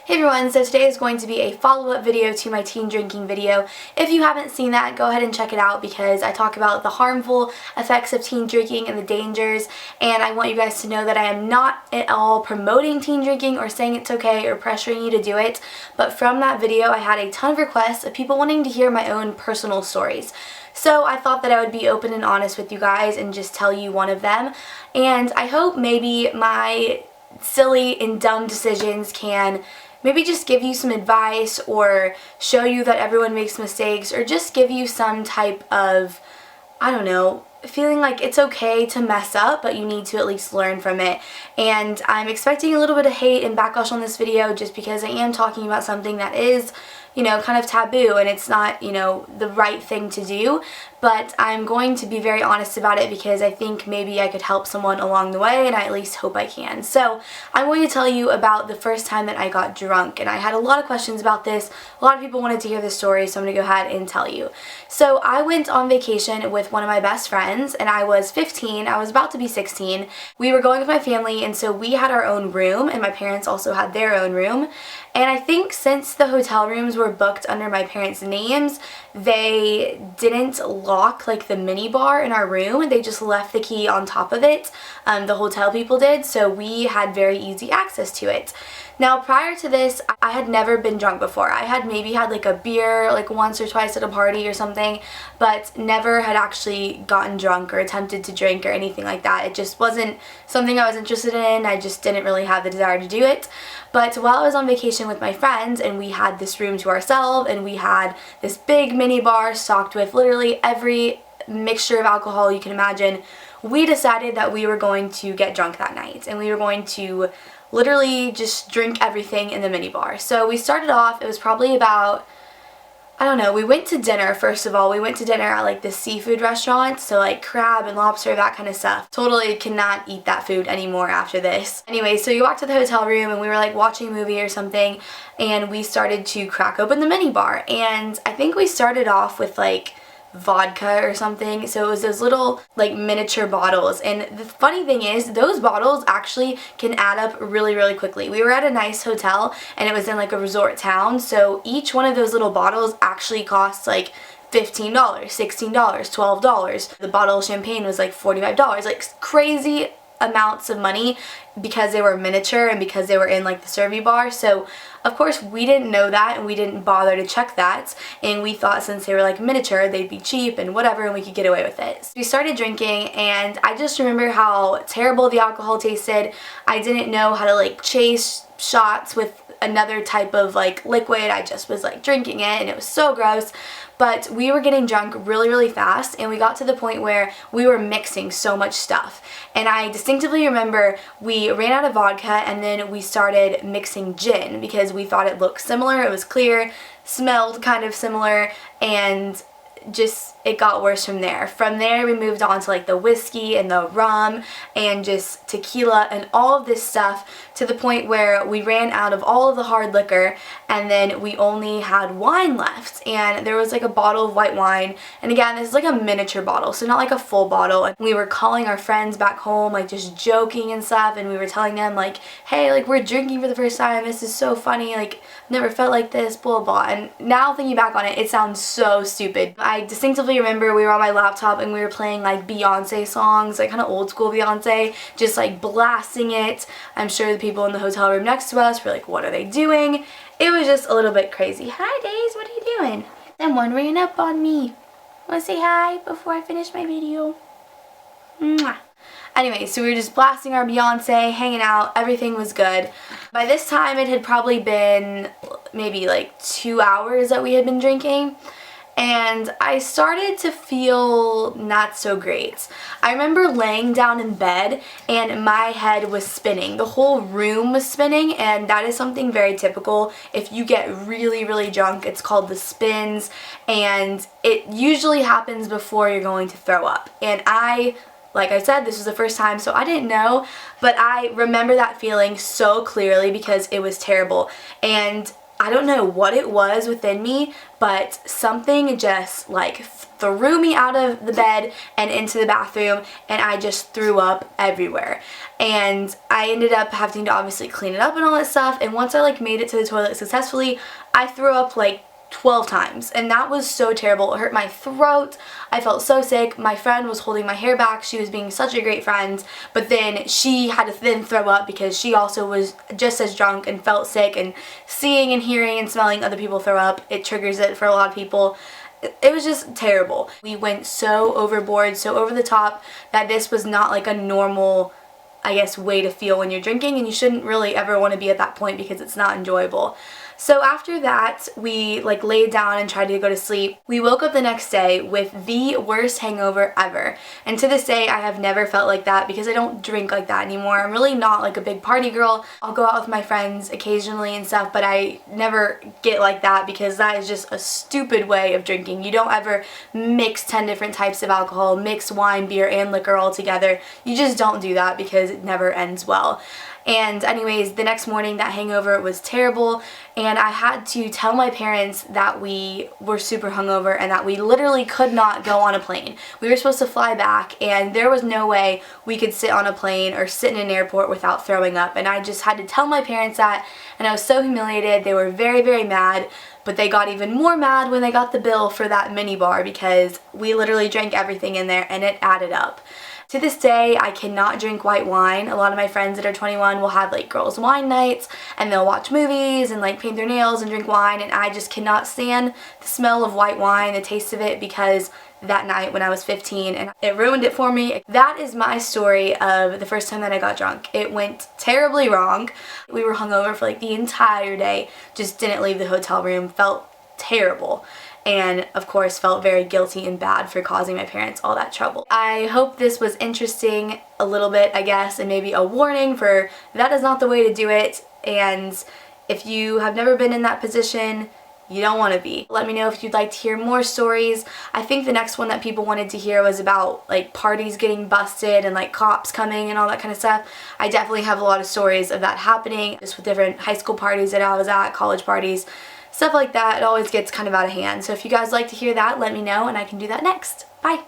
Hey everyone, so today is going to be a follow-up video to my teen drinking video. If you haven't seen that, go ahead and check it out because I talk about the harmful effects of teen drinking and the dangers, and I want you guys to know that I am not at all promoting teen drinking or saying it's okay or pressuring you to do it, but from that video I had a ton of requests of people wanting to hear my own personal stories. So I thought that I would be open and honest with you guys and just tell you one of them, and I hope maybe my silly and dumb decisions can maybe just give you some advice or show you that everyone makes mistakes or just give you some type of, I don't know, feeling like it's okay to mess up, but you need to at least learn from it. And I'm expecting a little bit of hate and backlash on this video just because I am talking about something that is, you know, kind of taboo and it's not, you know, the right thing to do, but I'm going to be very honest about it because I think maybe I could help someone along the way, and I at least hope I can. So I'm going to tell you about the first time that I got drunk, and I had a lot of questions about this. A lot of people wanted to hear this story, so I'm going to go ahead and tell you. So I went on vacation with one of my best friends, and I was 15. I was about to be 16. We were going with my family, and so we had our own room, and my parents also had their own room. And I think since the hotel rooms were booked under my parents' names, they didn't lock like the mini bar in our room. They just left the key on top of it. The hotel people did, so we had very easy access to it. Now prior to this, I had never been drunk before. I had maybe had like a beer like once or twice at a party or something, but never had actually gotten drunk or attempted to drink or anything like that. It just wasn't something I was interested in. I just didn't really have the desire to do it. But while I was on vacation with my friends and we had this room to ourselves and we had this big mini bar stocked with literally every mixture of alcohol you can imagine, we decided that we were going to get drunk that night and we were going to literally just drink everything in the mini bar. So we started off, it was probably about, I don't know, we went to dinner first of all. We went to dinner at like this seafood restaurant, so like crab and lobster, that kind of stuff. Totally cannot eat that food anymore after this. Anyway, so you walked to the hotel room and we were like watching a movie or something, and we started to crack open the mini bar, and I think we started off with like vodka or something. So it was those little like miniature bottles, and the funny thing is those bottles actually can add up really quickly. We were at a nice hotel and it was in like a resort town, so each one of those little bottles actually costs like $15, $16, $12. The bottle of champagne was like $45, like crazy amounts of money because they were miniature and because they were in like the Servy bar. So of course we didn't know that and we didn't bother to check that, and we thought since they were like miniature they'd be cheap and whatever and we could get away with it. So we started drinking, and I just remember how terrible the alcohol tasted. I didn't know how to like chase shots with another type of like liquid. I just was like drinking it and it was so gross. But we were getting drunk really fast, and we got to the point where we were mixing so much stuff. And I distinctively remember we ran out of vodka and then we started mixing gin because we thought it looked similar, it was clear, smelled kind of similar, and just it got worse from there. From there we moved on to like the whiskey and the rum and just tequila and all of this stuff, to the point where we ran out of all of the hard liquor and then we only had wine left, and there was like a bottle of white wine, and again this is like a miniature bottle, so not like a full bottle. And we were calling our friends back home, like just joking and stuff, and we were telling them like, hey, like we're drinking for the first time, this is so funny, like never felt like this, blah blah. And now thinking back on it, it sounds so stupid. I distinctively remember we were on my laptop and we were playing like Beyonce songs, like kind of old school Beyonce, just like blasting it. I'm sure the people in the hotel room next to us were like, what are they doing? It was just a little bit crazy. Hi Days, what are you doing? Someone ran up on me. Wanna say hi before I finish my video? Mwah. Anyway, so we were just blasting our Beyonce, hanging out, everything was good. By this time it had probably been maybe like 2 hours that we had been drinking, and I started to feel not so great. I remember laying down in bed and my head was spinning. The whole room was spinning, and that is something very typical. If you get really drunk, it's called the spins, and it usually happens before you're going to throw up. And like I said, this was the first time, so I didn't know, but I remember that feeling so clearly because it was terrible. And I don't know what it was within me, but something just like threw me out of the bed and into the bathroom, and I just threw up everywhere. And I ended up having to obviously clean it up and all that stuff, and once I like made it to the toilet successfully, I threw up like 12 times, and that was so terrible. It hurt my throat. I felt so sick. My friend was holding my hair back. She was being such a great friend, but then she had to then throw up because she also was just as drunk and felt sick, and seeing and hearing and smelling other people throw up, it triggers it for a lot of people. It was just terrible. We went so overboard, so over the top, that this was not like a normal, I guess, way to feel when you're drinking, and you shouldn't really ever want to be at that point because it's not enjoyable. So after that, we like laid down and tried to go to sleep. We woke up the next day with the worst hangover ever. And to this day, I have never felt like that because I don't drink like that anymore. I'm really not like a big party girl. I'll go out with my friends occasionally and stuff, but I never get like that because that is just a stupid way of drinking. You don't ever mix 10 different types of alcohol, mix wine, beer, and liquor all together. You just don't do that because it never ends well. And anyways, the next morning that hangover was terrible, and I had to tell my parents that we were super hungover and that we literally could not go on a plane. We were supposed to fly back, and there was no way we could sit on a plane or sit in an airport without throwing up, and I just had to tell my parents that, and I was so humiliated. They were very, very mad, but they got even more mad when they got the bill for that mini bar because we literally drank everything in there and it added up. To this day, I cannot drink white wine. A lot of my friends that are 21 will have like girls' wine nights, and they'll watch movies and like paint their nails and drink wine, and I just cannot stand the smell of white wine, the taste of it, because that night when I was 15 and it ruined it for me. That is my story of the first time that I got drunk. It went terribly wrong. We were hungover for like the entire day, just didn't leave the hotel room, felt terrible, and of course felt very guilty and bad for causing my parents all that trouble. I hope this was interesting a little bit, I guess, and maybe a warning for that is not the way to do it, and if you have never been in that position, you don't want to be. Let me know if you'd like to hear more stories. I think the next one that people wanted to hear was about like parties getting busted and like cops coming and all that kind of stuff. I definitely have a lot of stories of that happening, just with different high school parties that I was at, college parties, stuff like that. It always gets kind of out of hand. So if you guys like to hear that, let me know and I can do that next. Bye!